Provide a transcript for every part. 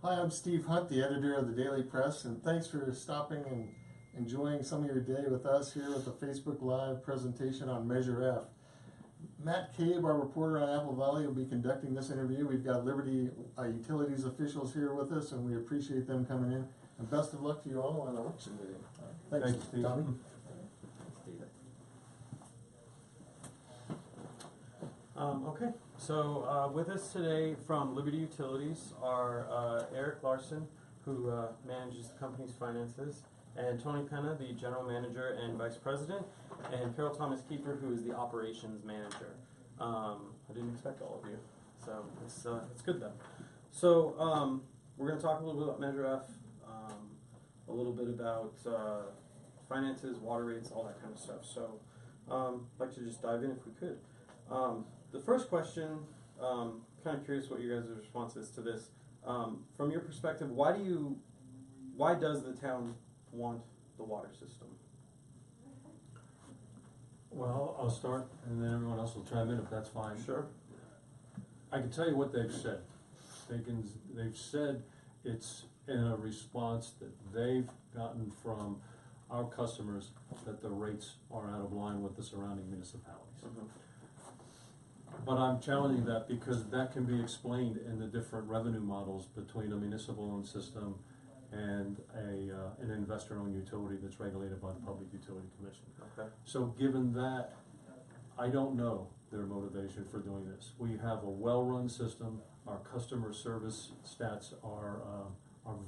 Hi, I'm Steve Hunt, the editor of the Daily Press, and thanks for stopping and enjoying some of your day with us here with the Facebook Live presentation on Measure F. Matt Cabe, our reporter on Apple Valley, will be conducting this interview. We've got Liberty Utilities officials here with us, and we appreciate them coming in. And best of luck to you all on election day. Thanks, Steve. Tommy. Okay, so with us today from Liberty Utilities are Eric Larson, who manages the company's finances, and Tony Penna, the general manager and vice president, and Carol Thomas Keeper, who is the operations manager. I didn't expect all of you, so it's good though. So we're going to talk a little bit about Measure F, a little bit about finances, water rates, all that kind of stuff. So I'd like to just dive in if we could. The first question, kind of curious what you guys' response is to this. From your perspective, why does the town want the water system? Well, I'll start, and then everyone else will chime in if that's fine. Sure. I can tell you what they've said. They've said it's in a response that they've gotten from our customers that the rates are out of line with the surrounding municipalities. Mm-hmm. But I'm challenging that because that can be explained in the different revenue models between a municipal-owned system and an investor-owned utility that's regulated by the Public Utility Commission. Okay. So given that, I don't know their motivation for doing this. We have a well-run system. Our customer service stats are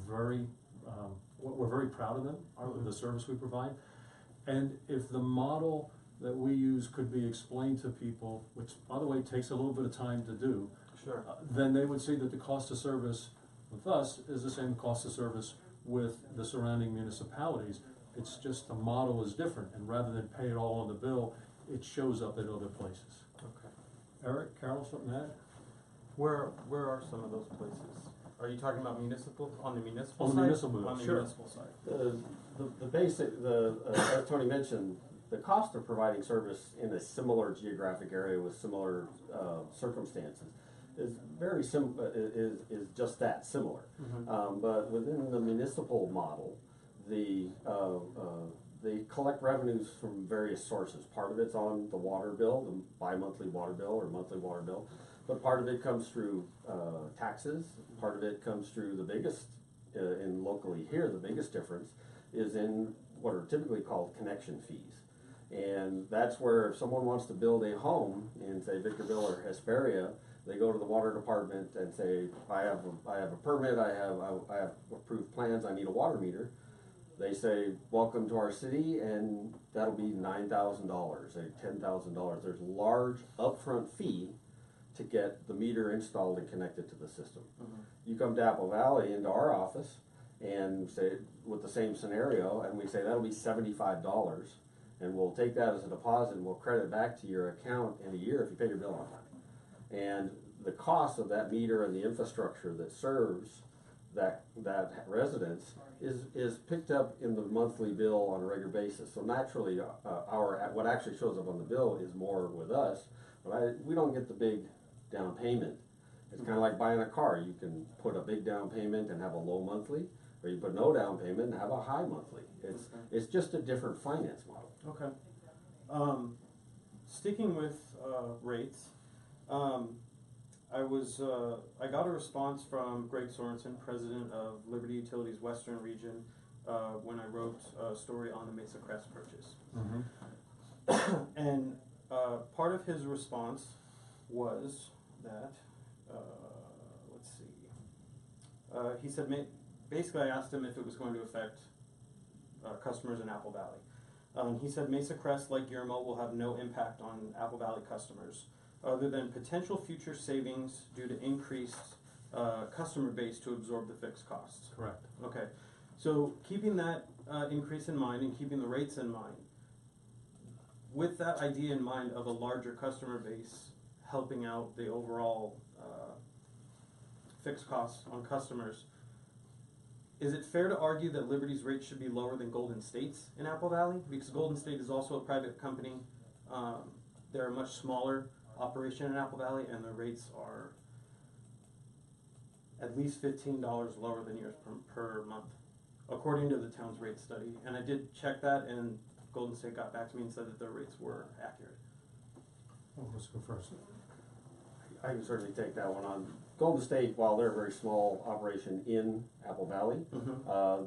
very, we're very proud of them, the service we provide. And if the model that we use could be explained to people, which by the way takes a little bit of time to do, Sure. then they would see that the cost of service with us is the same cost of service with the surrounding municipalities. It's just the model is different, and rather than pay it all on the bill, it shows up in other places. Okay. Eric, Carol, something to add? Where are some of those places? Are you talking about municipal, on the municipal On side? the municipal, On the sure. municipal side. The basic, as Tony mentioned, the cost of providing service in a similar geographic area with similar circumstances is very is just that, similar. Mm-hmm. But within the municipal model, they collect revenues from various sources. Part of it's on the water bill, the bi-monthly water bill or monthly water bill, but part of it comes through taxes. Part of it comes through the biggest, in locally here, the biggest difference is in what are typically called connection fees. And that's where if someone wants to build a home in, say, Victorville or Hesperia, they go to the water department and say, I have a permit, I have approved plans, I need a water meter. They say, welcome to our city, and that'll be $9,000, say $10,000. There's a large upfront fee to get the meter installed and connected to the system. Mm-hmm. You come to Apple Valley into our office and say, with the same scenario, and we say that'll be $75, and we'll take that as a deposit and we'll credit back to your account in a year if you pay your bill on time. And the cost of that meter and the infrastructure that serves that residence is picked up in the monthly bill on a regular basis. So naturally, what actually shows up on the bill is more with us, but we don't get the big down payment. It's kind of like buying a car. You can put a big down payment and have a low monthly, or you put no down payment and have a high monthly. It's just a different finance model. Okay. Sticking with rates, I got a response from Greg Sorensen, president of Liberty Utilities Western Region, when I wrote a story on the Mesa Crest purchase. Mm-hmm. And part of his response was that, let's see, he said, basically I asked him if it was going to affect customers in Apple Valley. He said Mesa Crest, like Guillermo, will have no impact on Apple Valley customers, other than potential future savings due to increased customer base to absorb the fixed costs. Correct. Okay, so keeping that increase in mind and keeping the rates in mind, with that idea in mind of a larger customer base helping out the overall fixed costs on customers, is it fair to argue that Liberty's rates should be lower than Golden State's in Apple Valley? Because Golden State is also a private company. They're a much smaller operation in Apple Valley, and the rates are at least $15 lower than yours per month, according to the town's rate study. And I did check that, and Golden State got back to me and said that their rates were accurate. Oh, let's go first. I can certainly take that one on. Golden State, while they're a very small operation in Apple Valley,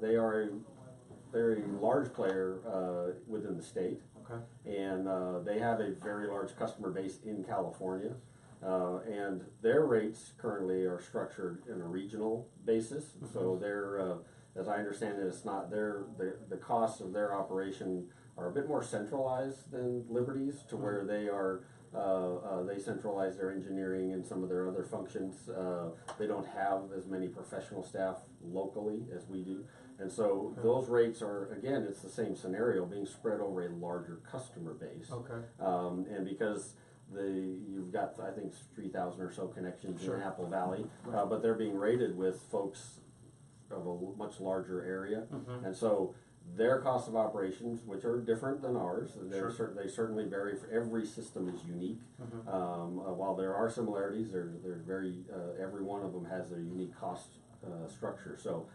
they're a large player within the state, Okay. and they have a very large customer base in California. And their rates currently are structured in a regional basis, so they're, as I understand it, it's not the costs of their operation are a bit more centralized than Liberty's, to where they are. They centralize their engineering and some of their other functions. They don't have as many professional staff locally as we do. And so those rates are, again, it's the same scenario, being spread over a larger customer base. Okay. And because you've got, I think, 3,000 or so connections Sure. in Apple Valley, Right. but they're being rated with folks of a much larger area. Mm-hmm. And so their cost of operations, which are different than ours, Sure. they certainly vary. For every system is unique. Mm-hmm. While there are similarities, they're very every one of them has a unique cost structure. So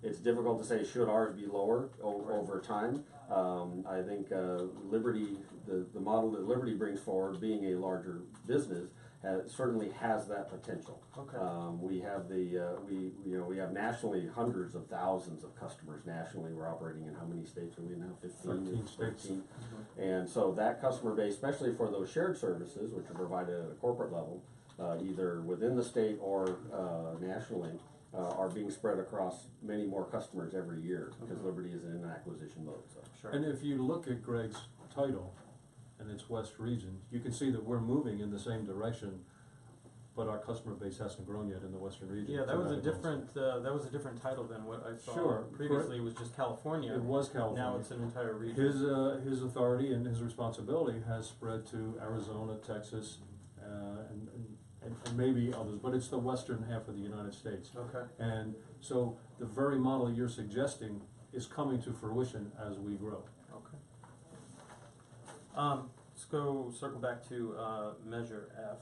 it's difficult to say should ours be lower over time. I think Liberty, the model that Liberty brings forward, being a larger business, certainly has that potential. Okay. We have we have nationally hundreds of thousands of customers nationally. We're operating in how many states are we now? 13 states. 13. And so that customer base, especially for those shared services, which are provided at a corporate level, either within the state or nationally, are being spread across many more customers every year, because Liberty is in acquisition mode. So. Sure. And if you look at Greg's title and its West region, you can see that we're moving in the same direction, but our customer base hasn't grown yet in the Western region. Yeah, that was a dramatically. different title than what I saw. Sure. Previously, it was just California. It was California. Now it's an entire region. His authority and his responsibility has spread to Arizona, Texas, and maybe others, but it's the western half of the United States. Okay. And so the very model you're suggesting is coming to fruition as we grow. Okay. Let's go circle back to Measure F.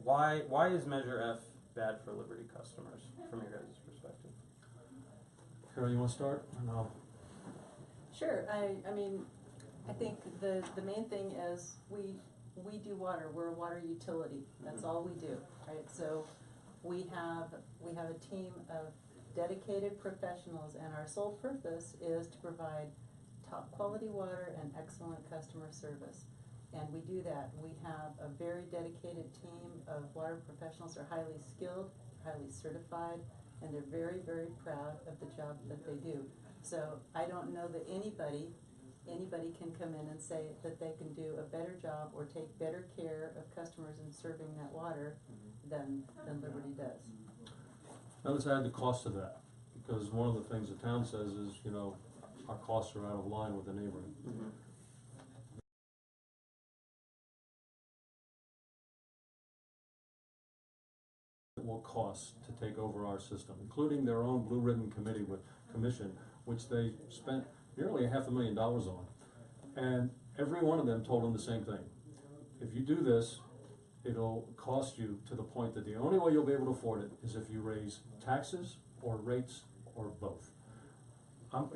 Why is Measure F bad for Liberty customers from your guys' perspective? Carol, you want to start? No. Sure, I mean, I think the main thing is we do water, we're a water utility, that's all we do, right? So we have a team of dedicated professionals, and our sole purpose is to provide top quality water and excellent customer service. And we do that. We have a very dedicated team of water professionals. They're highly skilled, highly certified, and they're very, very proud of the job that they do. So I don't know that anybody can come in and say that they can do a better job or take better care of customers in serving that water than Liberty does. Now let's add the cost to that, because one of the things the town says is, our costs are out of line with the neighboring. Mm-hmm. It will cost to take over our system, including their own Blue Ribbon Commission, which they spent nearly $500,000 on. And every one of them told them the same thing. If you do this, it'll cost you to the point that the only way you'll be able to afford it is if you raise taxes or rates or both.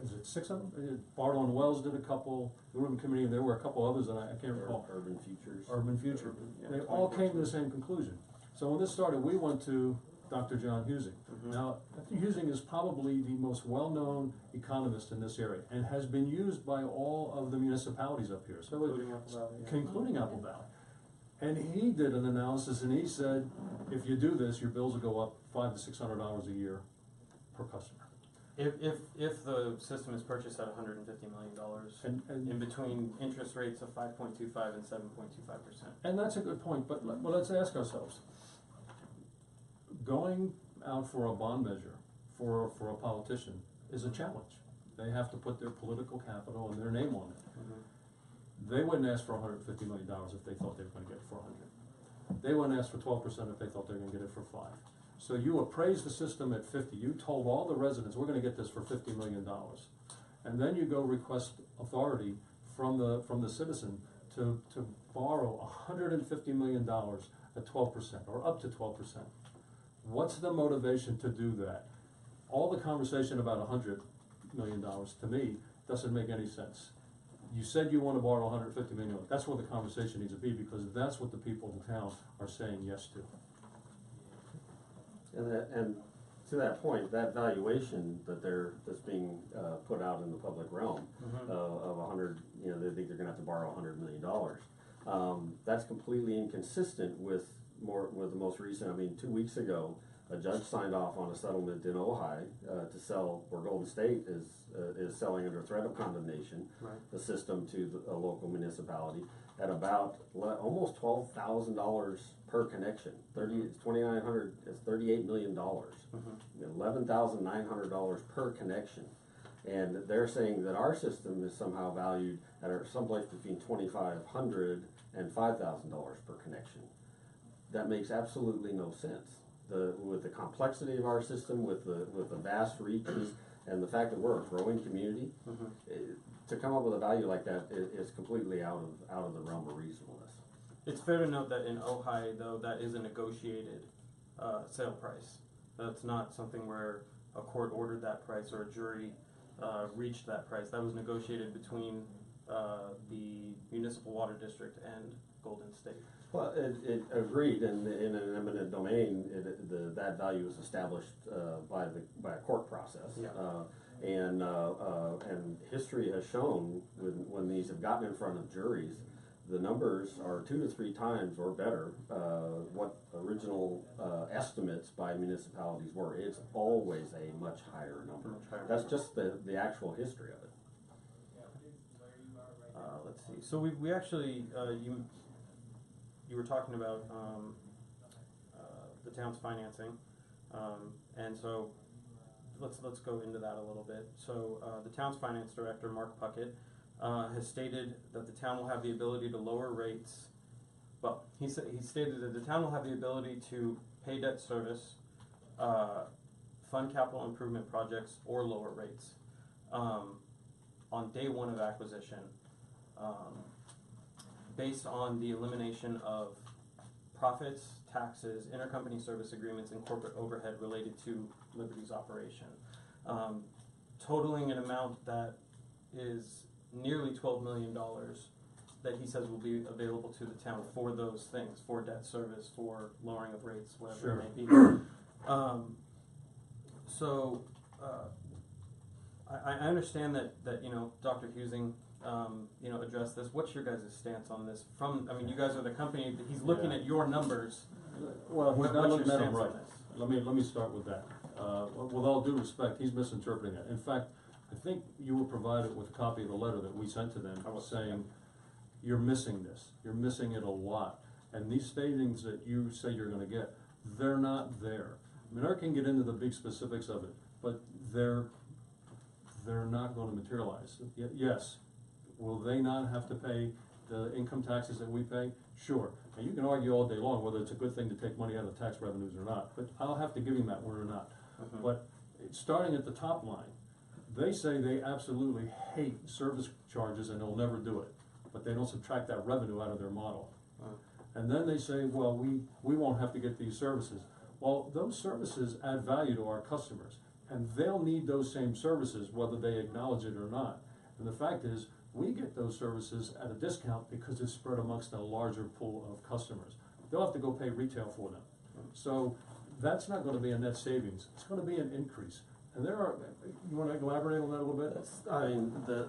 Is it 6 of them? Barlow and Wells did a couple, the Blue Ribbon Committee, there were a couple others that I can't recall. Urban Futures. Urban Future. Yeah, They all came to the same conclusion. So when this started, we went to Dr. John Husing. Now, Dr. Husing is probably the most well-known economist in this area and has been used by all of the municipalities up here. So Including Apple Valley, yeah. including Apple Valley. And he did an analysis and he said, if you do this, your bills will go up $500 to $600 a year per customer. If the system is purchased at $150 million, And in between interest rates of 5.25 and 7.25%. And that's a good point, but let's ask ourselves, going out for a bond measure for a politician is a challenge. They have to put their political capital and their name on it. They wouldn't ask for $150 million if they thought they were going to get it for 100. They wouldn't ask for 12% if they thought they were going to get it for 5. So you appraised the system at 50. You told all the residents, we're going to get this for $50 million. And then you go request authority from the citizen to borrow $150 million at 12% or up to 12%. What's the motivation to do that? All the conversation about $100 million to me doesn't make any sense. You said you want to borrow $150 million. That's what the conversation needs to be, because that's what the people of the town are saying yes to. And to that point, that valuation that's being put out in the public realm of 100, they think they're going to have to borrow $100 million. That's completely inconsistent with the most recent. I mean, 2 weeks ago, a judge signed off on a settlement in Ojai to sell, where Golden State is selling under threat of condemnation, Right. the system to a local municipality at about almost $12,000 per connection. 2,900 is $38 million. $11,900 per connection. And they're saying that our system is somehow valued at someplace between $2,500 and $5,000 per connection. That makes absolutely no sense. With the complexity of our system, with the vast reaches, and the fact that we're a growing community, to come up with a value like that is completely out of the realm of reasonableness. It's fair to note that in Ojai, though, that is a negotiated sale price. That's not something where a court ordered that price or a jury reached that price. That was negotiated between the municipal water district and Golden State. Well, it agreed, and in an eminent domain, that value is established by a court process. Yeah. And history has shown when these have gotten in front of juries, the numbers are 2 to 3 times or better what original estimates by municipalities were. It's always a much higher number. Much higher That's number. just the actual history of it. Let's see. So we actually you were talking about the town's financing, and so let's go into that a little bit. So the town's finance director, Mark Puckett, has stated that the town will have the ability to lower rates. Well, he stated that the town will have the ability to pay debt service, fund capital improvement projects, or lower rates on day one of acquisition, based on the elimination of profits, taxes, intercompany service agreements, and corporate overhead related to Liberty's operation, totaling an amount that is nearly $12 million that he says will be available to the town for those things, for debt service, for lowering of rates, whatever it may be. I understand that Dr. Husing addressed this. What's your guys' stance on this? You guys are the company that he's looking at your numbers. Well, he's What's not your looking at them stance right. on this? Let me start with that. With all due respect, he's misinterpreting it. In fact, I think you were provided with a copy of the letter that we sent to them saying, you're missing this. You're missing it a lot. And these savings that you say you're gonna get, they're not there. I mean, I can get into the big specifics of it, but they're not gonna materialize. Yes, will they not have to pay the income taxes that we pay? Sure. And you can argue all day long whether it's a good thing to take money out of tax revenues or not, but I'll have to give him that word or not. But starting at the top line, they say they absolutely hate service charges and they'll never do it, but they don't subtract that revenue out of their model. And then they say, well, we won't have to get these services. Well, those services add value to our customers, and they'll need those same services whether they acknowledge it or not. And the fact is, we get those services at a discount because it's spread amongst a larger pool of customers. They'll have to go pay retail for them. So that's not gonna be a net savings, it's gonna be an increase. And you wanna elaborate on that a little bit?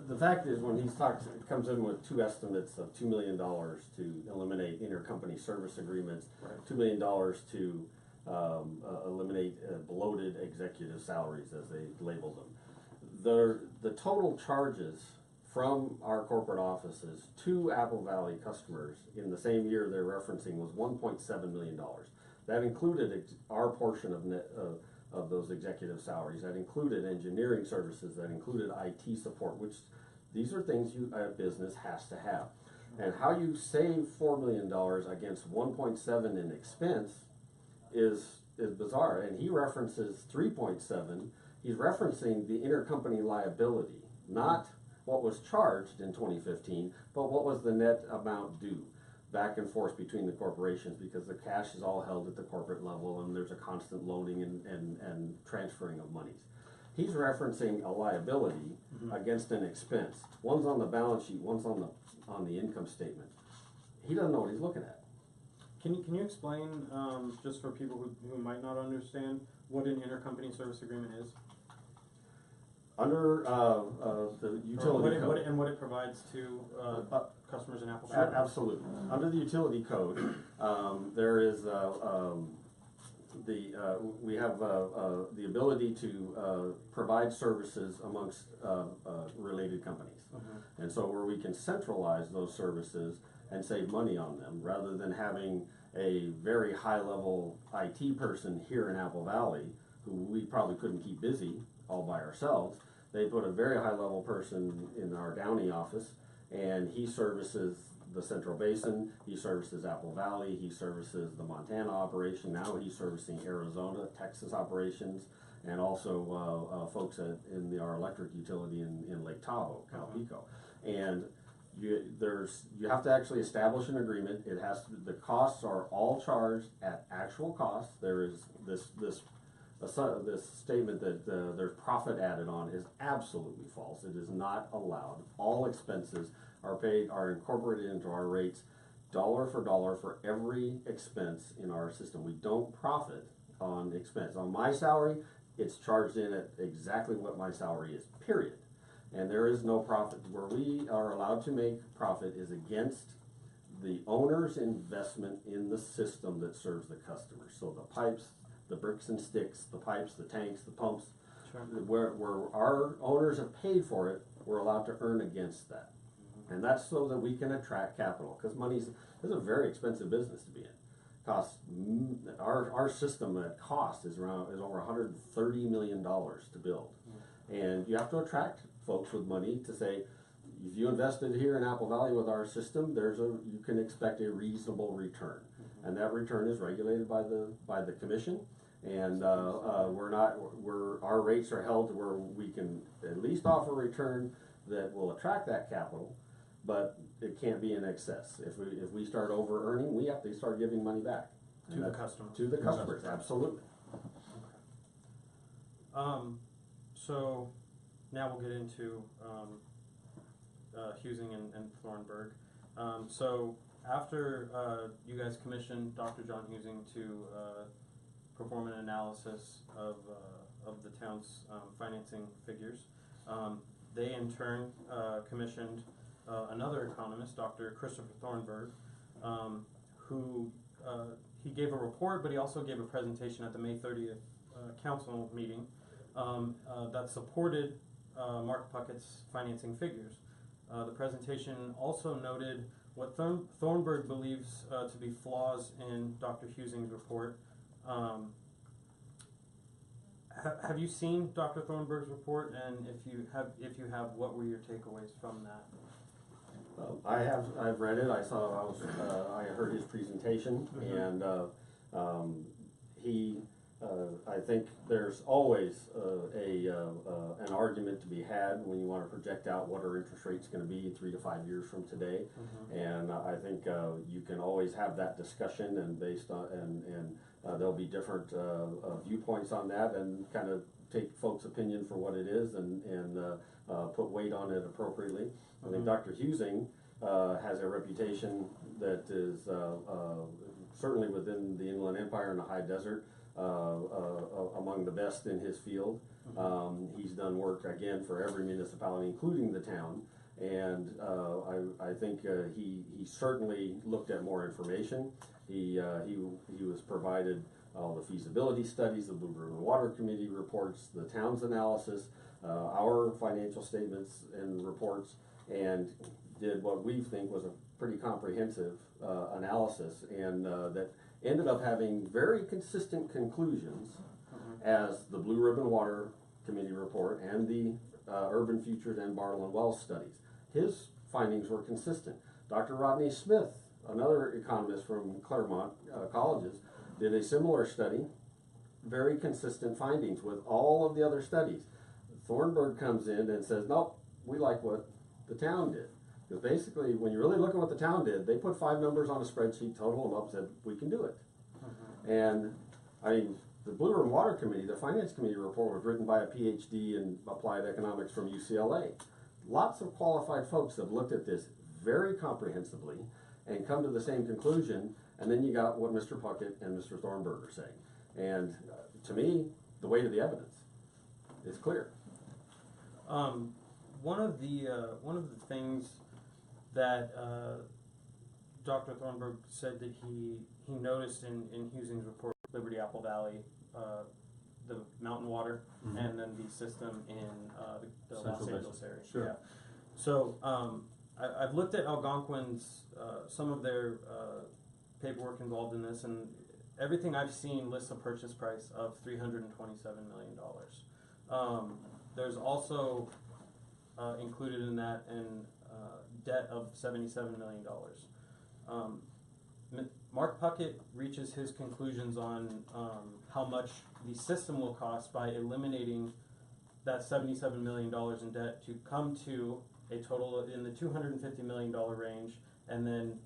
The fact is, when he comes in with 2 estimates of $2 million to eliminate intercompany service agreements, Right. $2 million to eliminate bloated executive salaries, as they label them. The total charges from our corporate offices to Apple Valley customers in the same year they're referencing was $1.7 million. That included our portion of those executive salaries. That included engineering services. That included IT support, which these are things a business has to have. And how you save $4 million against 1.7 in expense is bizarre. And he references 3.7. He's referencing the intercompany liability, not what was charged in 2015, but what was the net amount due. back and forth between the corporations because the cash is all held at the corporate level and there's a constant loaning and transferring of monies. He's referencing a liability against an expense. One's on the balance sheet, one's on the income statement. He doesn't know what he's looking at. Can you explain, just for people who might not understand, what an intercompany service agreement is? Under the utility code. What it provides to customers in Apple. Absolutely. Under the utility code, there is we have the ability to provide services amongst related companies. And so where we can centralize those services and save money on them rather than having a very high level IT person here in Apple Valley who we probably couldn't keep busy all by ourselves. They put a very high level person in our Downey office and he services the Central Basin, he services Apple Valley, he services the Montana operation, now he's servicing Arizona, Texas operations, and also folks in our electric utility in Lake Tahoe, Calpico. And you have to actually establish an agreement. The costs are all charged at actual costs. There is this statement that there's profit added on is absolutely false. It is not allowed. All expenses are incorporated into our rates dollar for dollar for every expense in our system. We don't profit on expense. On my salary, it's charged in at exactly what my salary is, period. And there is no profit. Where we are allowed to make profit is against the owner's investment in the system that serves the customer. So the pipes, the bricks and sticks, the pipes, the tanks, the pumps, Sure. where our owners have paid for it, we're allowed to earn against that. And that's so that we can attract capital, because this is a very expensive business to be in. Our system at cost is over $130 million to build. And you have to attract folks with money to say, if you invested here in Apple Valley with our system, you can expect a reasonable return. And that return is regulated by the commission. And our rates are held to where we can at least offer a return that will attract that capital, but it can't be in excess. If we start over earning, we have to start giving money back To the customer. To the customers, absolutely. So now we'll get into Husing and Thornburg. So after you guys commissioned Dr. John Husing to perform an analysis of the town's financing figures, they in turn commissioned another economist, Dr. Christopher Thornburg, who he gave a report, but he also gave a presentation at the May 30th council meeting that supported Mark Puckett's financing figures. The presentation also noted what Thornburg believes to be flaws in Dr. Husing's report. Have you seen Dr. Thornburg's report, and if you have, what were your takeaways from that? I've read it. I heard his presentation, and I think there's always an argument to be had when you want to project out what our interest rate's going to be 3 to 5 years from today. And I think you can always have that discussion, and there'll be different viewpoints on that, and kind of take folks' opinion for what it is, and put weight on it appropriately. I think Dr. Husing has a reputation that is certainly within the Inland Empire and the High Desert among the best in his field. He's done work again for every municipality, including the town, and I think he certainly looked at more information. He was provided all the feasibility studies, the Blue Ribbon Water Committee reports, the town's analysis, our financial statements and reports, and did what we think was a pretty comprehensive analysis, and that ended up having very consistent conclusions as the Blue Ribbon Water Committee report and the Urban Futures and Bartle and Wells studies. His findings were consistent. Dr. Rodney Smith, another economist from Claremont Colleges, did a similar study, very consistent findings with all of the other studies. Thornburg comes in and says, nope, we like what the town did. Because basically, when you really look at what the town did, they put 5 numbers on a spreadsheet, totaled them up, said, we can do it. And, I mean, the Blue Ribbon Water Committee, the Finance Committee report was written by a PhD in applied economics from UCLA. Lots of qualified folks have looked at this very comprehensively and come to the same conclusion, and then you got what Mr. Puckett and Mr. Thornburg are saying. And to me, the weight of the evidence is clear. One of the things that Dr. Thornburg said that he noticed in Husing's report, Liberty Apple Valley, the mountain water, Mhm. and then the system in the Los Central Angeles Basin. area. Sure. Yeah. So I've looked at Algonquin's some of their paperwork involved in this, and everything I've seen lists a purchase price of $327 million. There's also included in that an debt of $77 million. Mark Puckett reaches his conclusions on how much the system will cost by eliminating that $77 million in debt to come to a total in the $250 million range, and then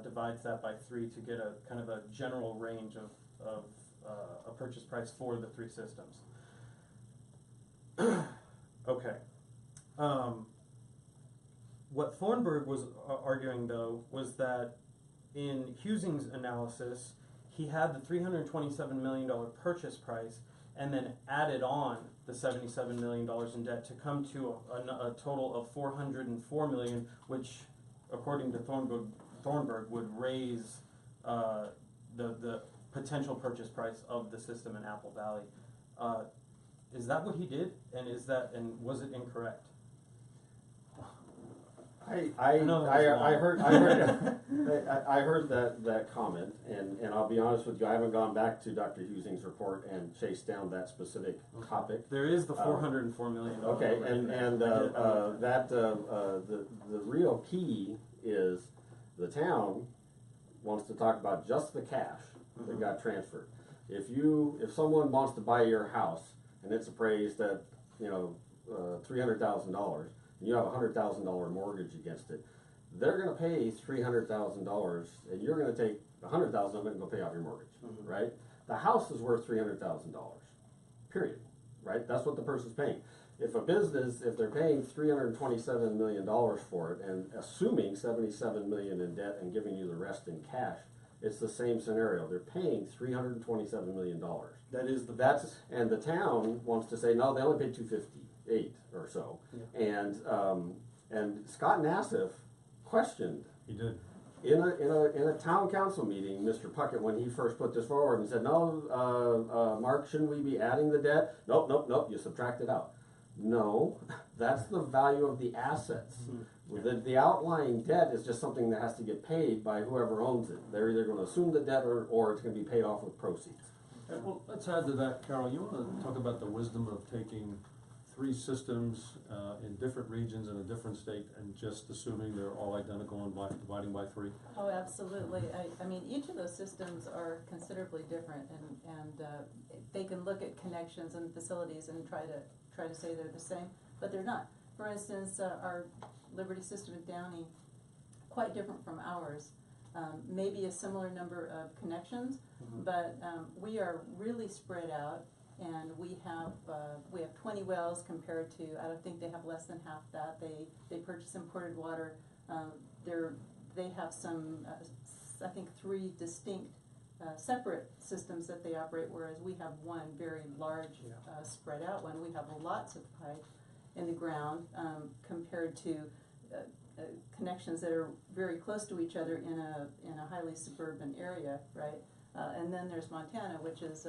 divides that by 3 to get a kind of a general range of a purchase price for the 3 systems. Okay. What Thornburg was arguing, though, was that in Husing's analysis, he had the $327 million purchase price and then added on the $77 million in debt to come to a total of $404 million, which, according to Thornburg, would raise the potential purchase price of the system in Apple Valley. Is that what he did? And was it incorrect? I know that was I heard that comment, and I'll be honest with you, I haven't gone back to Dr. Husing's report and chased down that specific topic. There is the $404 million. Okay, number. and the real key is the town wants to talk about just the cash that got transferred. If someone wants to buy your house and it's appraised at $300,000, and you have a $100,000 mortgage against it, they're going to pay $300,000, and you're going to take $100,000 of it and go pay off your mortgage, right? The house is worth $300,000, period, right? That's what the person's paying. If they're paying $327 million for it and assuming $77 million in debt and giving you the rest in cash, it's the same scenario. They're paying $327 million. That is the And the town wants to say, no, they only paid $258 or so. Yeah. And Scott Nassif questioned He did. in a town council meeting, Mr. Puckett, when he first put this forward, and said, no, Mark, shouldn't we be adding the debt? Nope, you subtract it out. No, that's the value of the assets. The outlying debt is just something that has to get paid by whoever owns it. They're either going to assume the debt or it's going to be paid off with proceeds. Well, let's add to that, Carol. You want to talk about the wisdom of taking 3 systems in different regions in a different state and just assuming they're all identical and dividing by 3? Oh, absolutely. I mean, each of those systems are considerably different, and they can look at connections and facilities and try to say they're the same, but they're not. For instance, our Liberty system in Downey, quite different from ours. Maybe a similar number of connections, but we are really spread out, and we have 20 wells compared to, I think they have less than half that. They purchase imported water. They have some, I think 3 distinct separate systems that they operate, whereas we have one very large spread out one. We have lots of pipe in the ground compared to connections that are very close to each other in a highly suburban area, right? And then there's Montana, which is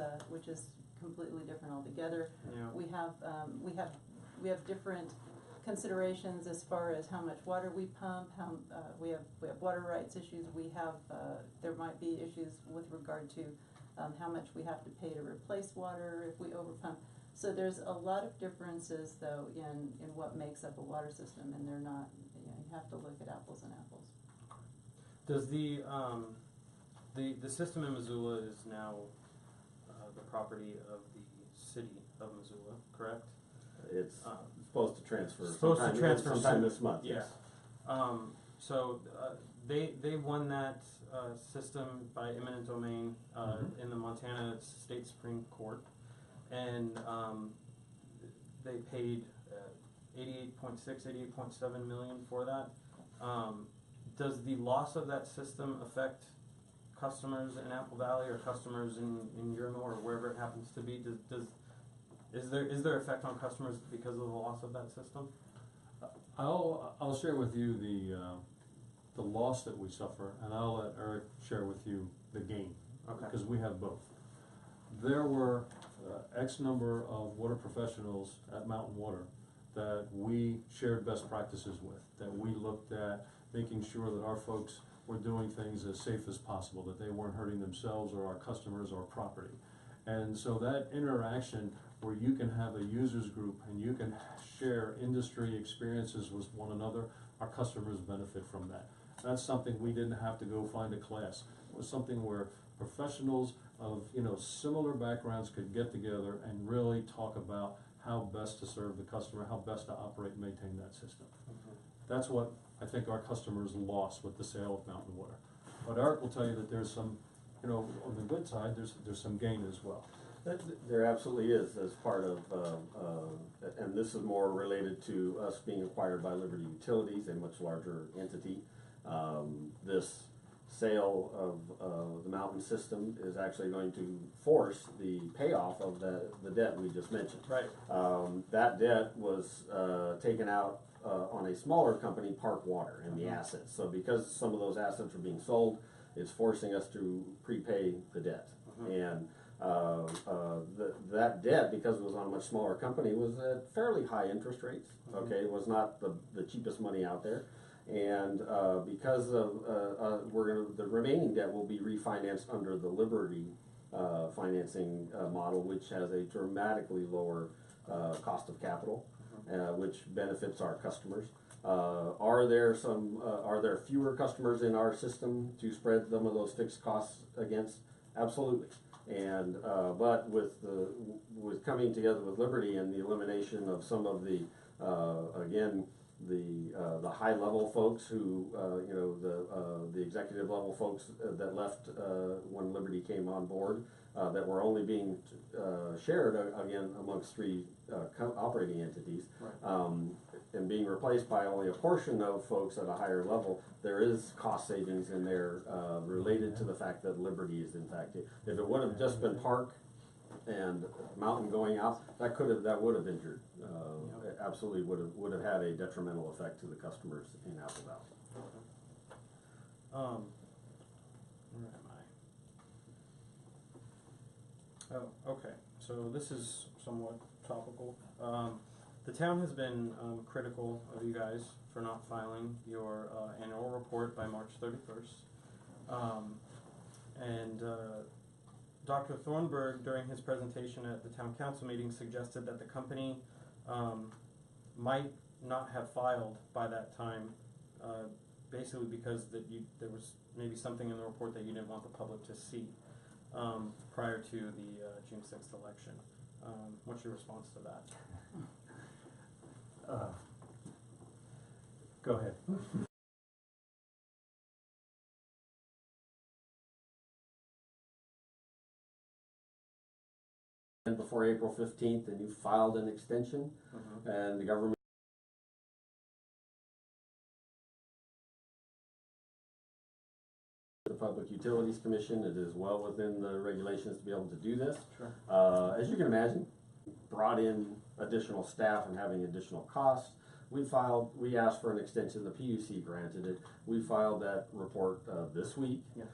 completely different altogether. Yeah. We have different considerations as far as how much water we pump. We have water rights issues. There might be issues with regard to how much we have to pay to replace water if we overpump. So there's a lot of differences, though, in what makes up a water system, and they're not. You have to look at apples and apples. Does the system in Missoula is now the property of the city of Missoula, correct? It's supposed to transfer Supposed to transfer sometime soon. this month. Yeah. Yes. They won that system by eminent domain in the Montana State Supreme Court, and they paid 88.7 million for that. Does the loss of that system affect customers in Apple Valley or customers in Urinal or wherever it happens to be? Is there effect on customers because of the loss of that system? I'll share with you the loss that we suffer, and I'll let Eric share with you the gain. Okay. Because we have both. There were X number of water professionals at Mountain Water that we shared best practices with, that we looked at making sure that our folks were doing things as safe as possible, that they weren't hurting themselves or our customers or property. And so that interaction where you can have a users group and you can share industry experiences with one another, our customers benefit from that. That's something we didn't have to go find a class. It was something where professionals of similar backgrounds could get together and really talk about how best to serve the customer, how best to operate and maintain that system. That's what I think our customers lost with the sale of Mountain Water. But Eric will tell you that there's some, on the good side, there's some gain as well. There absolutely is, as part of, and this is more related to us being acquired by Liberty Utilities, a much larger entity. This sale of the Mountain system is actually going to force the payoff of the debt we just mentioned. Right. That debt was taken out on a smaller company, Park Water, and the assets. So because some of those assets are being sold, it's forcing us to prepay the debt. And that debt, because it was on a much smaller company, was at fairly high interest rates. Okay, it was not the cheapest money out there. And because of the remaining debt will be refinanced under the Liberty financing model, which has a dramatically lower cost of capital, which benefits our customers. Are there fewer customers in our system to spread some of those fixed costs against? Absolutely. And but with coming together with Liberty and the elimination of some of the the high level folks who the executive level folks that left when Liberty came on board, that were only being shared again amongst three operating entities, Right. And being replaced by only a portion of folks at a higher level, there is cost savings in there related to the fact that Liberty is in fact, if it would have just been Park and Mountain going out, that would have injured. It absolutely would have had a detrimental effect to the customers in Apple Valley. Where am I? Oh, okay. So this is somewhat topical. The town has been critical of you guys for not filing your annual report by March 31st. Dr. Thornburg, during his presentation at the town council meeting, suggested that the company might not have filed by that time, basically because there was maybe something in the report that you didn't want the public to see prior to the June 6th election. What's your response to that? Go ahead. And before April 15th, and you filed an extension, and the government the Public Utilities Commission, it is well within the regulations to be able to do this. Sure. As you can imagine, brought in additional staff and having additional costs. We asked for an extension, the PUC granted it. We filed that report this week. Yeah.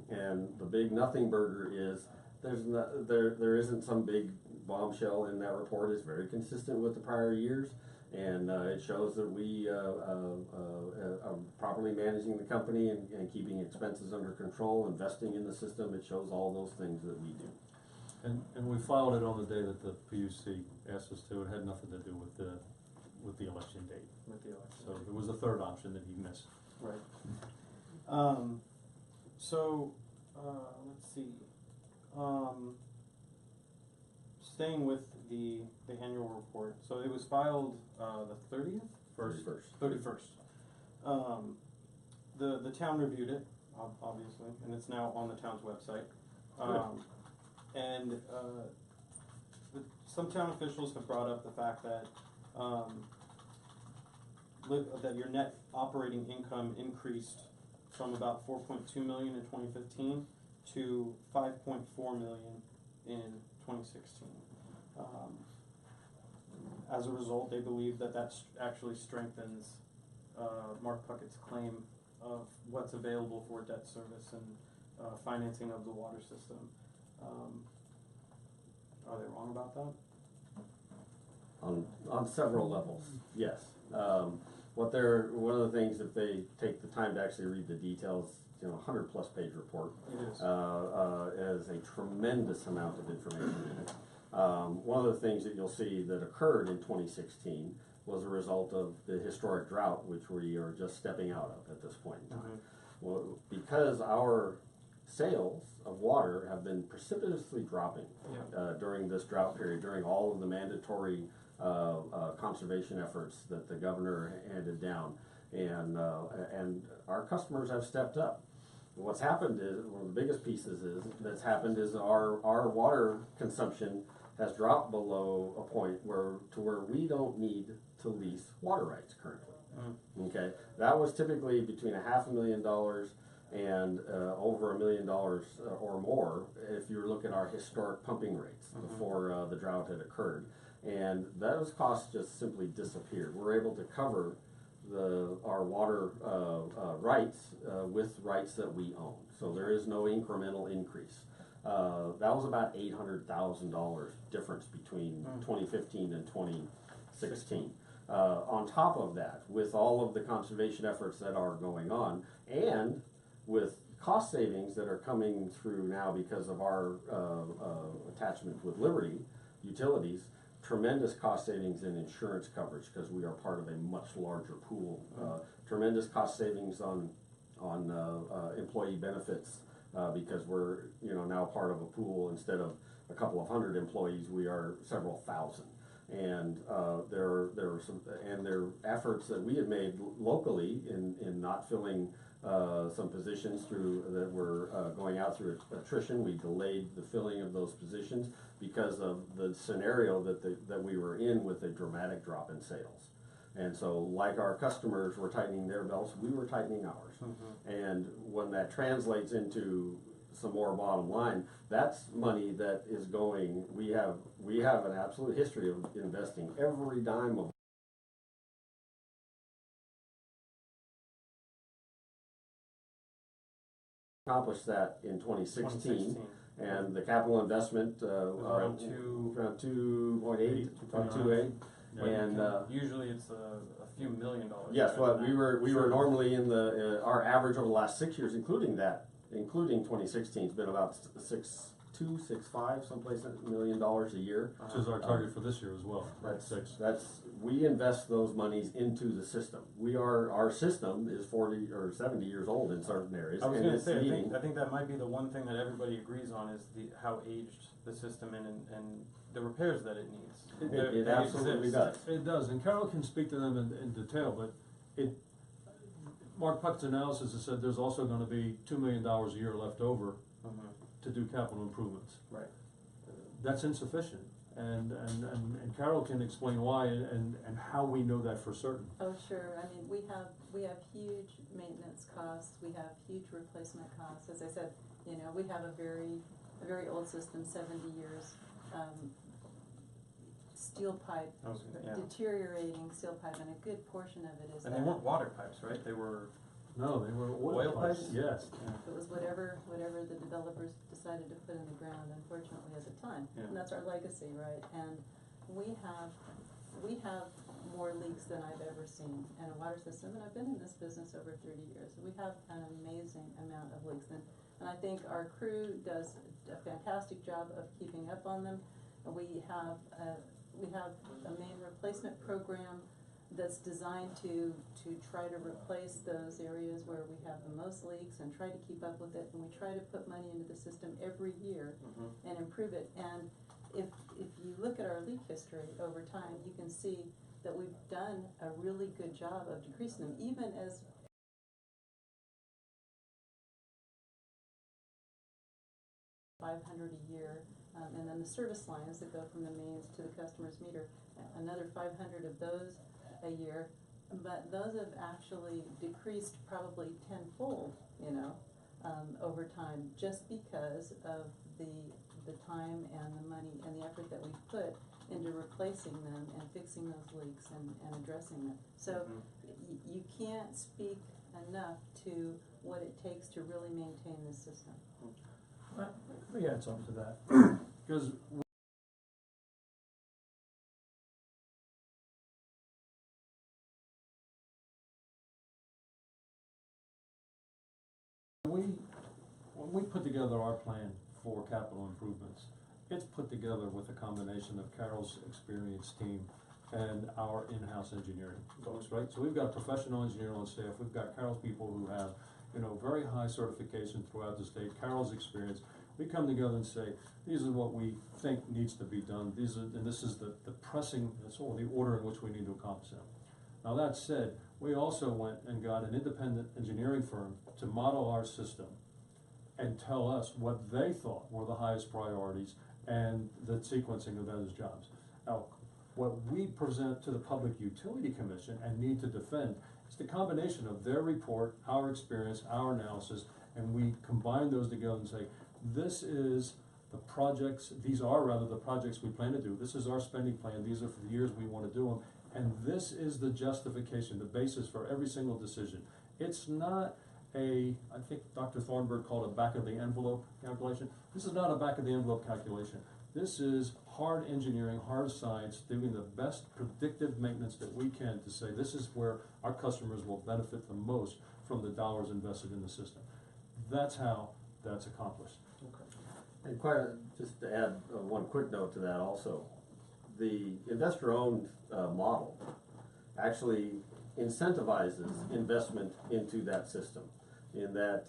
And the big nothing burger is there isn't some big bombshell in that report. It's very consistent with the prior years, and it shows that we are properly managing the company and keeping expenses under control, investing in the system. It shows all those things that we do. And we filed it on the day that the PUC asked us to. It had nothing to do with the election date. With the election. So it was the third option that he missed. Right. Let's see. Staying with the annual report. So it was filed the 30th? 31st. 31st. The town reviewed it, obviously, and it's now on the town's website. And some town officials have brought up the fact that that your net operating income increased from about 4.2 million in 2015 to 5.4 million in 2016. As a result, they believe that actually strengthens Mark Puckett's claim of what's available for debt service and financing of the water system. Are they wrong about that? On several levels, yes. One of the things, if they take the time to actually read the details, 100+ page report, It is. has a tremendous amount of information in it. One of the things that you'll see that occurred in 2016 was a result of the historic drought, which we are just stepping out of at this point in time. Well, because our sales of water have been precipitously dropping during this drought period, during all of the mandatory conservation efforts that the governor handed down, and our customers have stepped up. What's happened is, one of the biggest pieces that's happened is our water consumption has dropped below a point where we don't need to lease water rights currently. Okay, that was typically between $500,000 and over $1 million or more if you look at our historic pumping rates before the drought had occurred, and those costs just simply disappeared. We're able to cover our water rights with rights that we own, so there is no incremental increase. That was about $800,000 difference between 2015 and 2016. On top of that, with all of the conservation efforts that are going on, and with cost savings that are coming through now because of our attachment with Liberty Utilities, tremendous cost savings in insurance coverage because we are part of a much larger pool. Tremendous cost savings on employee benefits because we're now part of a pool. Instead of a couple of hundred employees, we are several thousand. And there are efforts that we have made locally in not filling some positions that were going out through attrition. We delayed the filling of those positions because of the scenario that we were in with a dramatic drop in sales. And so, like our customers were tightening their belts, we were tightening ours. And when that translates into some more bottom line, that's money that is going. We have an absolute history of investing every dime of accomplished that in 2016. And the capital investment around 2.8, 2.28. And usually it's a few $1 million. Yes, well, we were normally in our average over the last 6 years, including 2016, has been about 6.2, 6.5, someplace $1 million a year. Which is our target for this year as well. We invest those monies into the system. Our system is 40 or 70 years old in certain areas. I was going to say, I think that might be the one thing that everybody agrees on is how aged the system and the repairs that it needs. It absolutely does. It does, and Carol can speak to them in detail, but Mark Puckett's analysis has said there's also going to be $2 million a year left over to do capital improvements. Right. That's insufficient, and Carol can explain why and how we know that for certain. Oh, sure. I mean, we have huge maintenance costs. We have huge replacement costs. As I said, we have a very old system, 70 years. Steel pipe, deteriorating steel pipe, and a good portion of it is. And they weren't water pipes, right? They were. No, they were oil pipes. Yes. It was whatever the developers decided to put in the ground, unfortunately, at the time. Yeah. And that's our legacy, right? And we have more leaks than I've ever seen in a water system, and I've been in this business over 30 years. We have an amazing amount of leaks, and I think our crew does a fantastic job of keeping up on them. We have a main replacement program that's designed to try to replace those areas where we have the most leaks and try to keep up with it, and we try to put money into the system every year and improve it. And if you look at our leak history over time, you can see that we've done a really good job of decreasing them, even as $500 a year, and then the service lines that go from the mains to the customer's meter, another 500 of those a year. But those have actually decreased probably tenfold, you know, over time, just because of the time and the money and the effort that we've put into replacing them and fixing those leaks and addressing them. So you can't speak enough to what it takes to really maintain this system. Let me add something to that, because when we put together our plan for capital improvements, it's put together with a combination of Carol's experienced team and our in-house engineering folks, right? So we've got a professional engineer on staff, we've got Carol's people who have, you know, very high certification throughout the state, Carol's experience. We come together and say, these are what we think needs to be done, and this is the pressing, that's all, the order in which we need to accomplish them. Now that said, we also went and got an independent engineering firm to model our system and tell us what they thought were the highest priorities and the sequencing of those jobs. Now, what we present to the Public Utility Commission and need to defend is the combination of their report, our experience, our analysis, and we combine those together and say, this is the projects, these are rather the projects we plan to do, this is our spending plan, these are for the years we want to do them, and this is the justification, the basis for every single decision. It's not I think Dr. Thornburg called it back of the envelope calculation. This is not a back of the envelope calculation. This is hard engineering, hard science, doing the best predictive maintenance that we can to say this is where our customers will benefit the most from the dollars invested in the system. That's how that's accomplished. And just to add one quick note to that also, the investor-owned model actually incentivizes investment into that system. In that,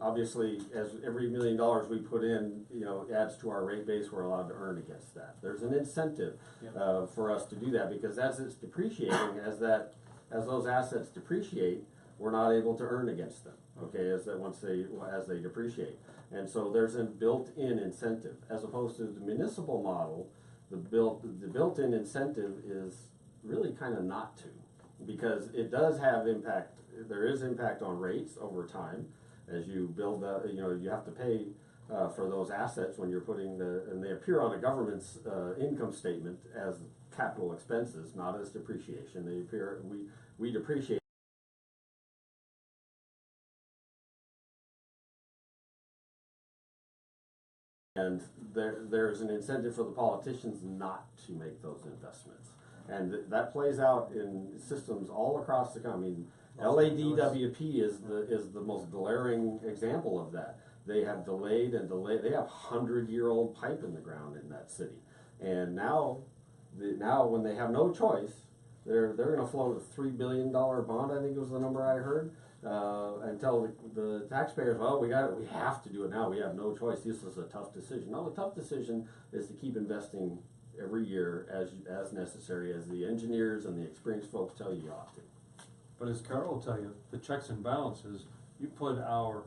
obviously, as every $1 million we put in, you know, adds to our rate base, we're allowed to earn against that. There's an incentive for us to do that, because as it's depreciating, as those assets depreciate, we're not able to earn against them. Okay, as they depreciate, and so there's a built-in incentive, as opposed to the municipal model. The built-in incentive is really kind of not to, because it does have impact. There is impact on rates over time as you build you know, you have to pay for those assets when you're putting and they appear on a government's income statement as capital expenses, not as depreciation. They appear, we depreciate. And there's an incentive for the politicians not to make those investments. And that plays out in systems all across the country. I mean, LADWP is the most glaring example of that. They have delayed and delayed. They have 100-year-old pipe in the ground in that city, and now when they have no choice, they're going to float a $3 billion bond. I think was the number I heard, and tell the taxpayers, well, we have to do it now. We have no choice. This is a tough decision. No, the tough decision is to keep investing every year as necessary, as the engineers and the experienced folks tell you ought to. But as Carol will tell you, the checks and balances, you put our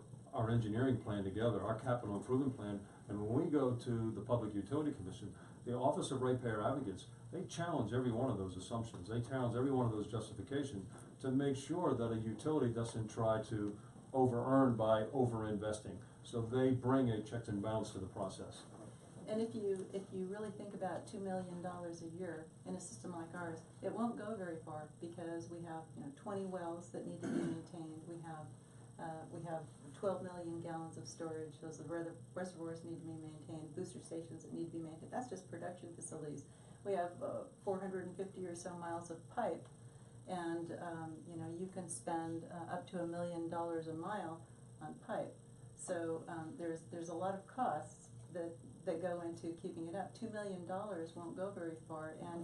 engineering plan together, our capital improvement plan, and when we go to the Public Utility Commission, the Office of Ratepayer Advocates, they challenge every one of those assumptions. They challenge every one of those justifications to make sure that a utility doesn't try to over-earn by over-investing. So they bring a checks and balance to the process. And if you really think about $2 million a year in a system like ours, it won't go very far, because we have 20 wells that need to be maintained. We have 12 million gallons of storage. Those reservoirs need to be maintained. Booster stations that need to be maintained. That's just production facilities. We have 450 or so miles of pipe, and you can spend up to $1 million a mile on pipe. So there's a lot of costs that go into keeping it up. $2 million won't go very far, and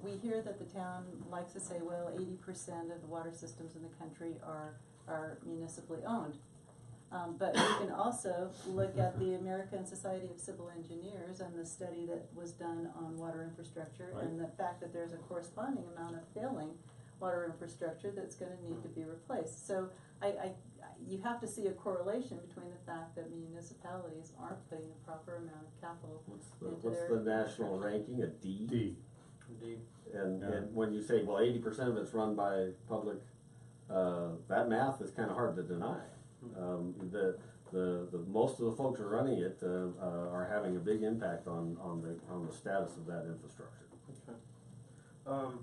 we hear that the town likes to say, well, 80% of the water systems in the country are municipally owned. But you can also look at the American Society of Civil Engineers and the study that was done on water infrastructure Right. and the fact that there's a corresponding amount of failing water infrastructure that's gonna need to be replaced. So you have to see a correlation between the fact that municipalities aren't putting the proper amount of capital. What's the national ranking, a D? D. Indeed. And, Yeah. and when you say, well, 80% of it's run by public, that math is kinda hard to deny. The most of the folks who are running it, are having a big impact on the status of that infrastructure. Okay.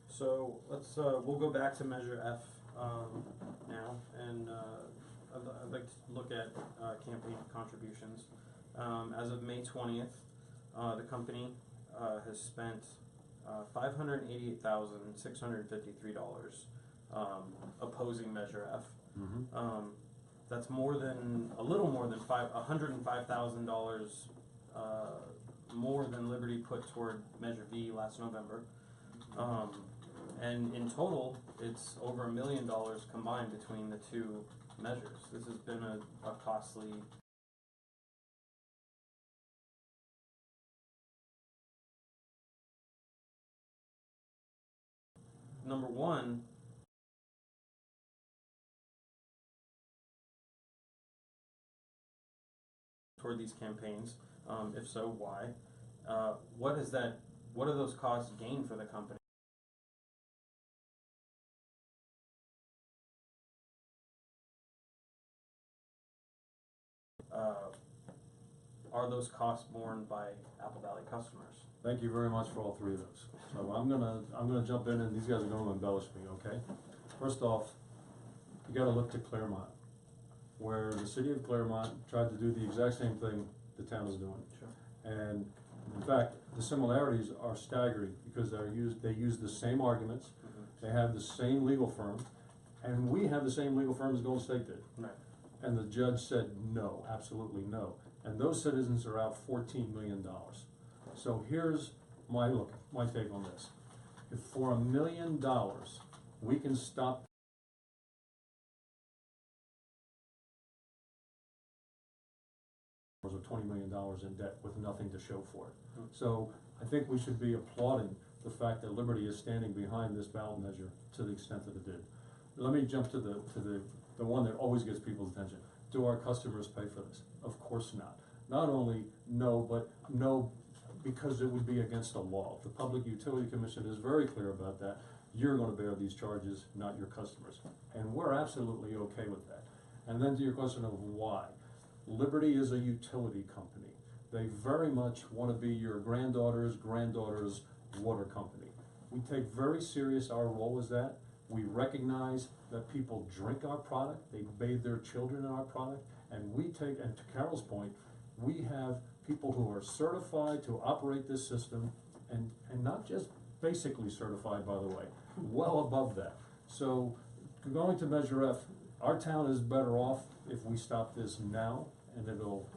So let's, we'll go back to Measure F, now, and, I'd like to look at, campaign contributions. As of May 20th, the company, has spent, $588,653, opposing Measure F. Mm-hmm. That's a little more than $105,000 more than Liberty put toward Measure V last November. And in total, it's over $1 million combined between the two measures. This has been a costly. Number one, toward these campaigns? If so, why? What do those costs gain for the company? Are those costs borne by Apple Valley customers? Thank you very much for all three of those. So I'm gonna jump in, and these guys are gonna embellish me, okay? First off, you gotta look to Claremont, where the city of Claremont tried to do the exact same thing the town is doing. Sure. And in fact, the similarities are staggering, because they use the same arguments, they have the same legal firm, and we have the same legal firm as Golden State did. Right. And the judge said no, absolutely no. And those citizens are out $14 million. So here's my take on this. If for $1 million, we can stop or $20 million in debt with nothing to show for it. So I think we should be applauding the fact that Liberty is standing behind this ballot measure to the extent that it did. Let me jump to the one that always gets people's attention. Do our customers pay for this? Of course not. Not only no, but no, because it would be against the law. The Public Utility Commission is very clear about that. You're gonna bear these charges, not your customers. And we're absolutely okay with that. And then to your question of why. Liberty is a utility company. They very much wanna be your granddaughter's water company. We take very serious our role as that. We recognize that people drink our product, they bathe their children in our product, and and to Carol's point, we have people who are certified to operate this system, and not just basically certified, by the way, well above that. So, going to Measure F, our town is better off if we stop this now, and it'll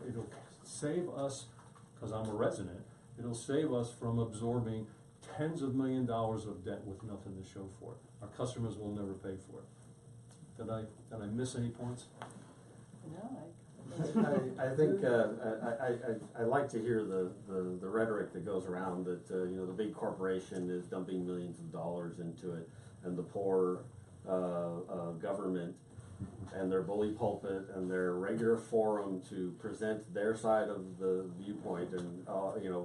save us, because I'm a resident, it'll save us from absorbing tens of $millions of debt with nothing to show for it. Our customers will never pay for it. Did I miss any points? No, I think, I like to hear the rhetoric that goes around that, the big corporation is dumping millions of dollars into it, and the poor, government and their bully pulpit and their regular forum to present their side of the viewpoint, and,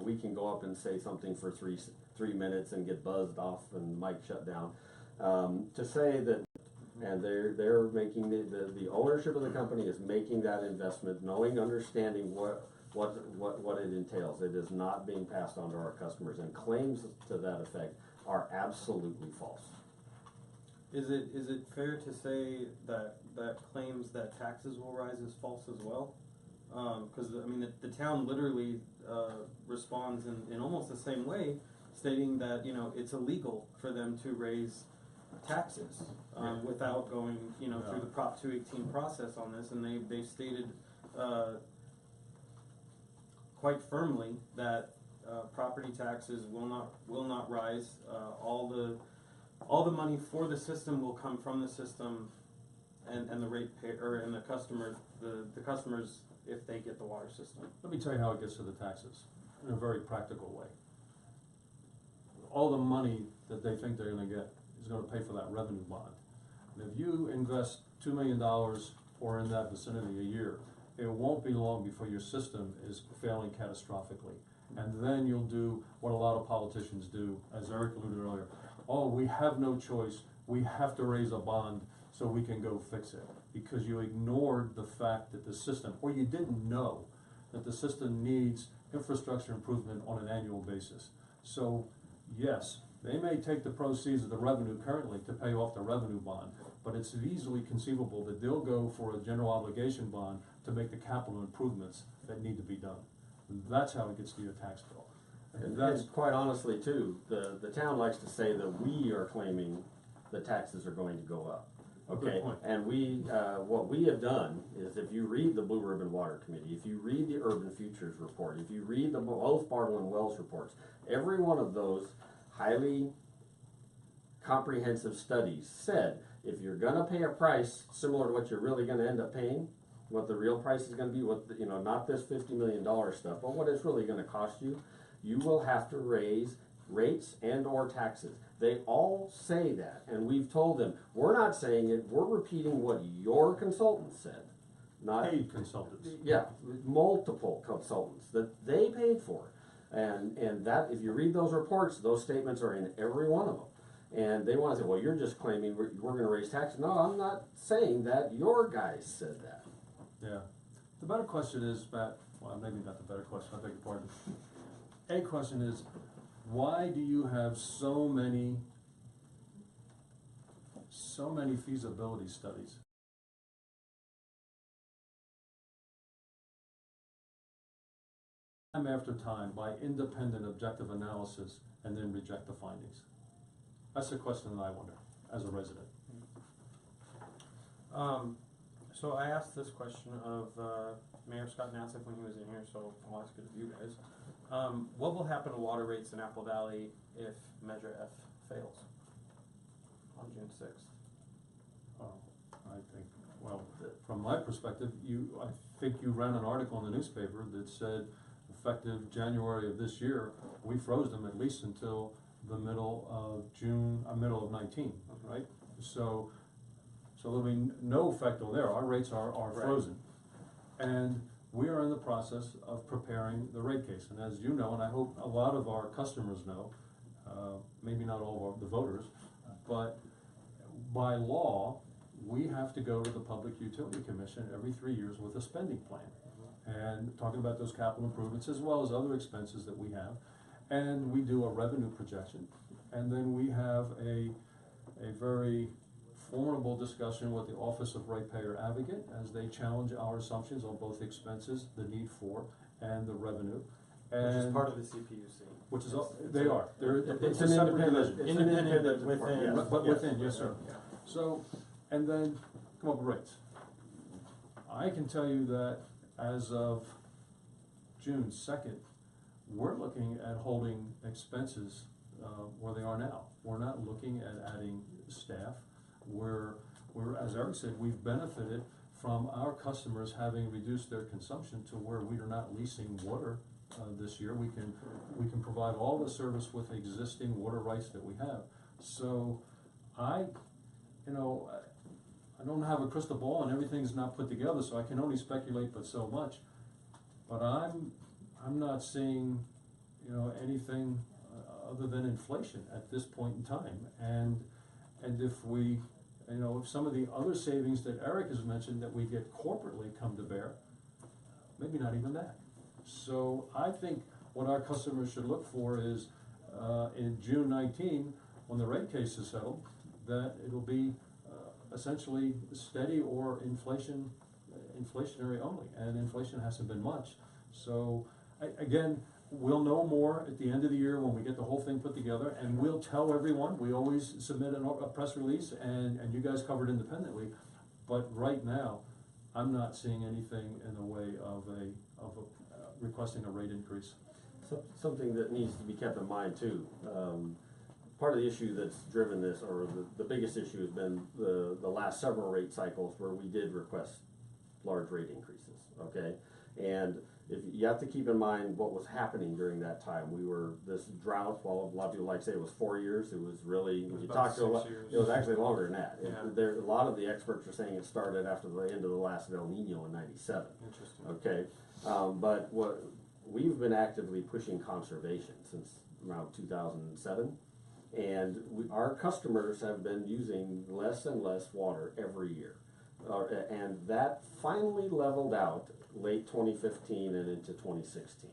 we can go up and say something for three minutes and get buzzed off and mic shut down. To say that, and they're making the ownership of the company is making that investment, knowing, understanding what it entails. It is not being passed on to our customers, and claims to that effect are absolutely false. Is it fair to say that claims that taxes will rise is false as well? Because the town literally responds in almost the same way, stating that it's illegal for them to raise taxes without going through the Prop 218 process on this, and they've stated quite firmly that property taxes will not rise. All the money for the system will come from the system, and the rate pay, or and the customer, the customers, if they get the water system. Let me tell you how it gets to the taxes, in a very practical way. All the money that they think they're gonna get is gonna pay for that revenue bond. And if you invest $2 million or in that vicinity a year, it won't be long before your system is failing catastrophically. And then you'll do what a lot of politicians do, as Eric alluded earlier. Oh, we have no choice, we have to raise a bond so we can go fix it. Because you ignored the fact that the system, or you didn't know that the system needs infrastructure improvement on an annual basis. So, yes, they may take the proceeds of the revenue currently to pay off the revenue bond, but it's easily conceivable that they'll go for a general obligation bond to make the capital improvements that need to be done. That's how it gets to your tax bill. And That's, quite honestly too, the town likes to say that we are claiming the taxes are going to go up. Good Okay, point. and we, what we have done is if you read the Blue Ribbon Water Committee, if you read the Urban Futures Report, if you read the both Bartle and Wells reports, every one of those highly comprehensive studies said, if you're gonna pay a price similar to what you're really gonna end up paying, what the real price is gonna be, what, you know, not this $50 million stuff, but what it's really gonna cost you, you will have to raise rates and or taxes. They all say that, and we've told them, we're not saying it, we're repeating what your consultant said. Not, paid consultants. yeah, multiple consultants that they paid for. And that, if you read those reports, those statements are in every one of them. And they wanna say, well, you're just claiming we're gonna raise taxes. No, I'm not saying that, your guys said that. Yeah. The better question is, Matt, well, maybe not the better question, I beg your pardon. A question is, why do you have so many feasibility studies? Time after time by independent objective analysis and then reject the findings? That's the question that I wonder, as a resident. So I asked this question of Mayor Scott Nassif when he was in here, so I'll ask it of you guys. What will happen to water rates in Apple Valley if Measure F fails on June 6th? I think, well, from my perspective, I think you ran an article in the newspaper that said, effective January of this year, we froze them at least until the middle of June, middle of 19, right? So there'll be no effect on there, our rates are Right. frozen. And we are in the process of preparing the rate case, and as you know, and I hope a lot of our customers know, maybe not all of the voters, but by law, we have to go to the Public Utility Commission every 3 years with a spending plan. And talking about those capital improvements as well as other expenses that we have. And we do a revenue projection, and then we have a very formidable discussion with the Office of Ratepayer Advocate as they challenge our assumptions on both expenses, the need for, and the revenue. Which is And part of the CPUC. which is, It's they are, they're, It's it's a an separate independent, division. it's an Independent independent within- department, yes. But Yes. within, yes, sir. Yeah. So, and then come up with rates. I can tell you that as of June 2nd, we're looking at holding expenses where they are now. We're not looking at adding staff. We're, as Eric said, we've benefited from our customers having reduced their consumption to where we are not leasing water this year. We can provide all the service with existing water rights that we have. So I don't have a crystal ball and everything's not put together, so I can only speculate but so much. But I'm not seeing, anything other than inflation at this point in time. And if we, if some of the other savings that Eric has mentioned that we get corporately come to bear, maybe not even that. So I think what our customers should look for is, in June 19, when the rate case is settled, that it'll be essentially steady or inflationary only, and inflation hasn't been much. So, again, we'll know more at the end of the year when we get the whole thing put together, and we'll tell everyone. We always submit a press release, and you guys cover it independently. But right now, I'm not seeing anything in the way of requesting a rate increase. Something that needs to be kept in mind too, part of the issue that's driven this, or the biggest issue has been the last several rate cycles where we did request large rate increases, okay? And if you have to keep in mind what was happening during that time, this drought, while a lot of people like to say it was 4 years, it was really, It was when you about talk to a 6 lot, years. it was actually longer than that. Yeah. A lot of the experts are saying it started after the end of the last El Nino in '97. Interesting. Okay, but what, we've been actively pushing conservation since around 2007. And our customers have been using less and less water every year. And that finally leveled out late 2015 and into 2016.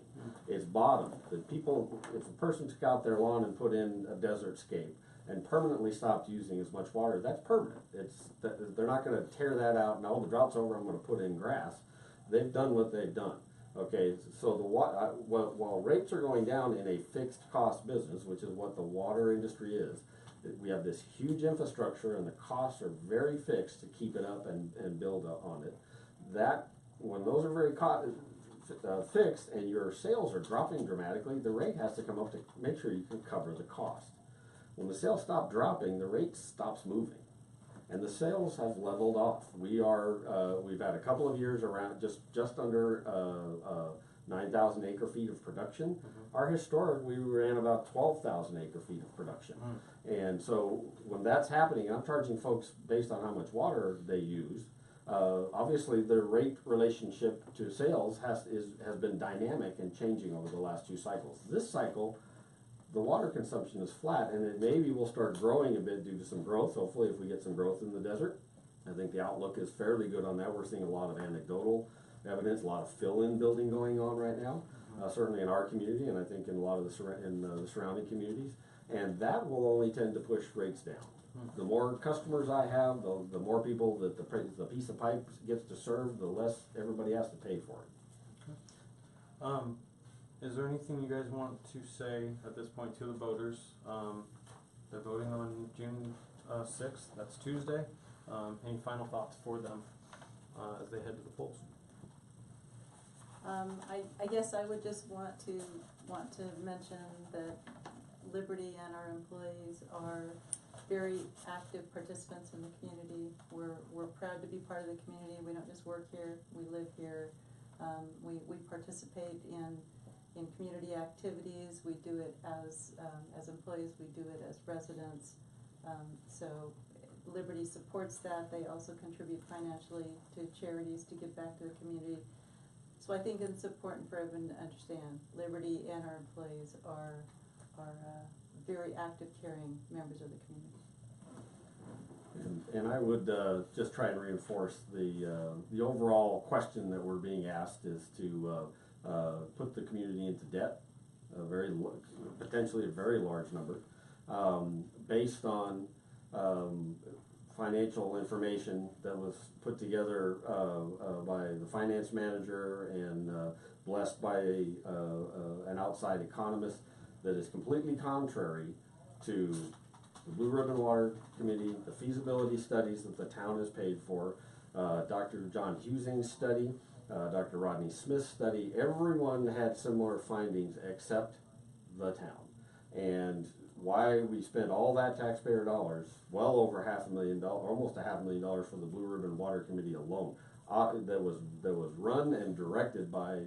It's bottomed. If a person took out their lawn and put in a desert scape and permanently stopped using as much water, that's permanent. They're not gonna tear that out and, oh, the drought's over, I'm gonna put in grass. They've done what they've done. Okay, so while rates are going down in a fixed cost business, which is what the water industry is, we have this huge infrastructure and the costs are very fixed to keep it up and build up on it. When those are very fixed and your sales are dropping dramatically, the rate has to come up to make sure you can cover the cost. When the sales stop dropping, the rate stops moving. And the sales have leveled off. We've had a couple of years around just under 9,000 acre feet of production. Our historic, we ran about 12,000 acre feet of production. And so when that's happening, I'm charging folks based on how much water they use. Obviously, the rate relationship to sales has been dynamic and changing over the last 2 cycles. This cycle, the water consumption is flat, and it maybe will start growing a bit due to some growth. Hopefully, if we get some growth in the desert, I think the outlook is fairly good on that. We're seeing a lot of anecdotal evidence, a lot of fill-in building going on right now, certainly in our community, and I think in a lot of the surrounding communities. And that will only tend to push rates down. The more customers I have, the more people that the piece of pipe gets to serve, the less everybody has to pay for it. Is there anything you guys want to say at this point to the voters? They're voting on June 6th, that's Tuesday. Any final thoughts for them as they head to the polls? I guess I would just want to mention that Liberty and our employees are very active participants in the community. We're proud to be part of the community. We don't just work here, we live here. We participate in community activities. We do it as employees, we do it as residents. So Liberty supports that. They also contribute financially to charities to give back to the community. So I think it's important for everyone to understand Liberty and our employees are very active, caring members of the community. And I would just try and reinforce the overall question that we're being asked is to put the community into debt, potentially a very large number, based on financial information that was put together by the finance manager and blessed by an outside economist that is completely contrary to the Blue Ribbon Water Committee, the feasibility studies that the town has paid for, Dr. John Husing's study, Dr. Rodney Smith's study. Everyone had similar findings except the town. And why we spent all that taxpayer dollars, well over $500,000, almost $500,000 for the Blue Ribbon Water Committee alone, that was run and directed by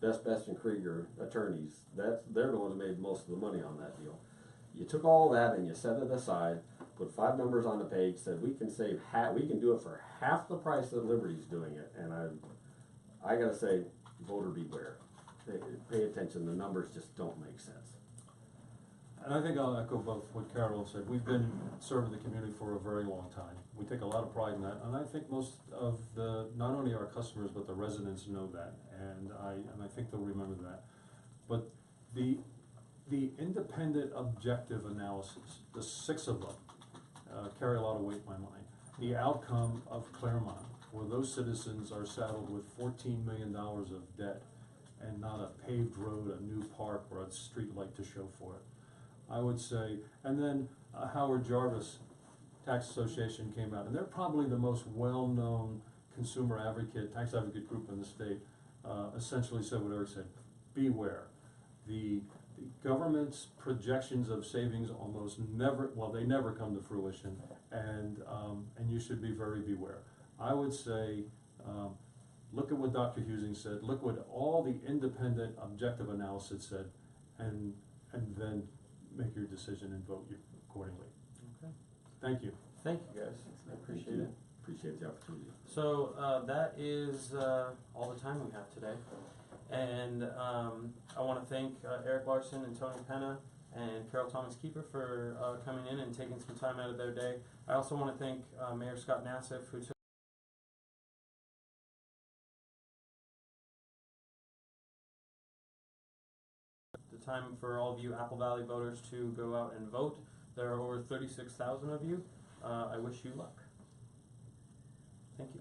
Best and Krieger attorneys. They're the ones who made most of the money on that deal. You took all that and you set it aside, put 5 numbers on the page, said we can do it for half the price that Liberty's doing it. And I gotta say, voter beware. Pay attention. The numbers just don't make sense. And I think I'll echo both what Carol said. We've been serving the community for a very long time. We take a lot of pride in that, and I think most of not only our customers, but the residents know that, and I think they'll remember that. But the independent objective analysis, the 6 of them, carry a lot of weight in my mind. The outcome of Claremont, where those citizens are saddled with $14 million of debt and not a paved road, a new park, or a street light to show for it. I would say, and then Howard Jarvis Tax Association came out, and they're probably the most well-known consumer advocate, tax advocate group in the state, essentially said what Eric said: beware. The government's projections of savings almost never, well, they never come to fruition, and you should be very beware. I would say, look at what Dr. Husing said, look what all the independent objective analysis said, and then make your decision and vote accordingly. Okay. Thank you. Thank you guys. I appreciate it. Appreciate the opportunity. So that is all the time we have today. And I want to thank Eric Larson and Tony Penna and Carol Thomas Keeper for coming in and taking some time out of their day. I also want to thank Mayor Scott Nassif, who took the time for all of you Apple Valley voters to go out and vote. There are over 36,000 of you. I wish you luck. Thank you.